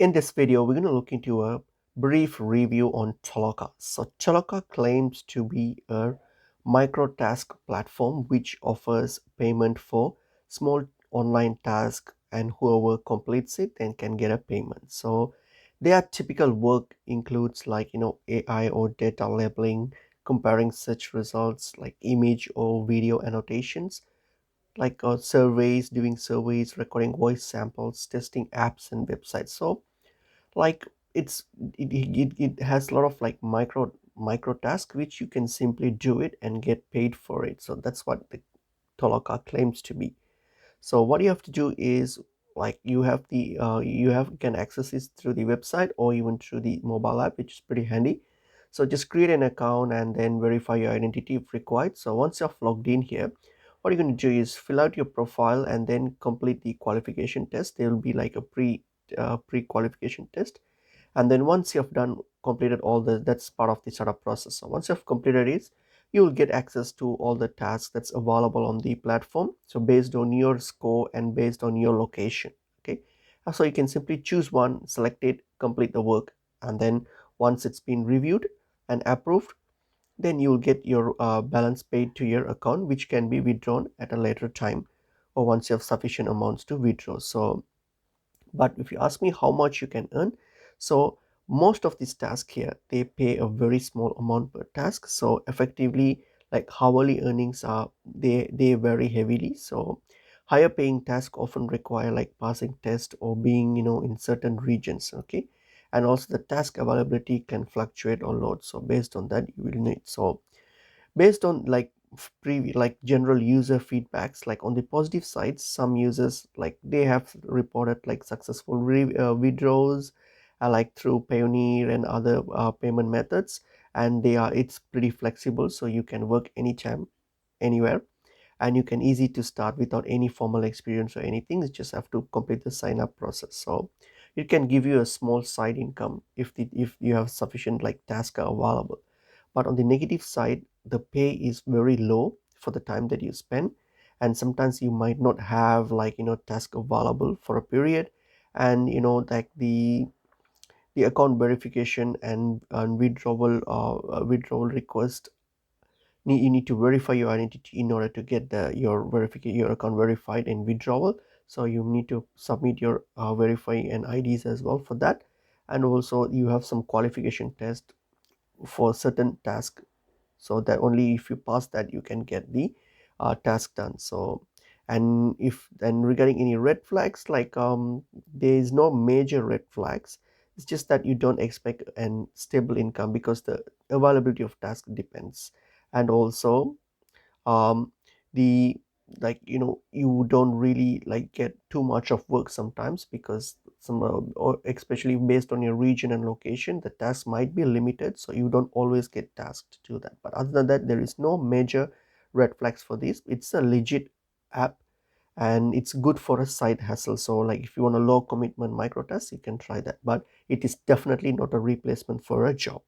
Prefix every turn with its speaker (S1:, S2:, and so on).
S1: In this video, we're going to look into a brief review on Toloka. So Toloka claims to be a micro-task platform which offers payment for small online tasks, and whoever completes it then can get a payment. So their typical work includes AI or data labeling, comparing search results like image or video annotations, surveys, doing surveys, recording voice samples, testing apps and websites. So like it's it has a lot of like micro task which you can simply do it and get paid for it. So that's what the Toloka claims to be. So what you have to do is you have the you can access this through the website or even through the mobile app, which is pretty handy. So just create an account and then verify your identity if required. So once you're logged in here, what you're going to do is fill out your profile and then complete the qualification test. There will be like a pre-qualification test, and then once you've done completed all the that's part of the startup process. So once you've completed it, you will get access to all the tasks that's available on the platform, so based on your score and based on your location. Okay, so you can simply choose one, select it, complete the work, and then once it's been reviewed and approved, then you will get your balance paid to your account, which can be withdrawn at a later time or once you have sufficient amounts to withdraw. So but if you ask me how much you can earn, so most of these tasks here, they pay a very small amount per task. So effectively, like hourly earnings are, they vary heavily. So higher paying tasks often require like passing test or being in certain regions. Okay, and also the task availability can fluctuate a lot. So based on that, you will need. So based on general user feedbacks, like on the positive side, some users like they have reported like successful withdrawals, like through Payoneer and other payment methods, and it's pretty flexible, so you can work anytime, anywhere, and you can easy to start without any formal experience or anything. You just have to complete the sign up process. So it can give you a small side income if you have sufficient like task available. But on the negative side, the pay is very low for the time that you spend, and sometimes you might not have task available for a period, and like the account verification and withdrawal request, you need to verify your identity in order to get your account verified and withdrawal. So you need to submit your verify and IDs as well for that. And also you have some qualification test for certain task, so that only if you pass that you can get the task done. So and if then regarding any red flags, there is no major red flags. It's just that you don't expect an stable income because the availability of task depends. And also um the you don't really like get too much of work sometimes, because or especially based on your region and location, the task might be limited, so you don't always get tasked to do that. But other than that, there is no major red flags for this. It's a legit app, and it's good for a side hustle. So like if you want a low commitment micro task, you can try that, but it is definitely not a replacement for a job.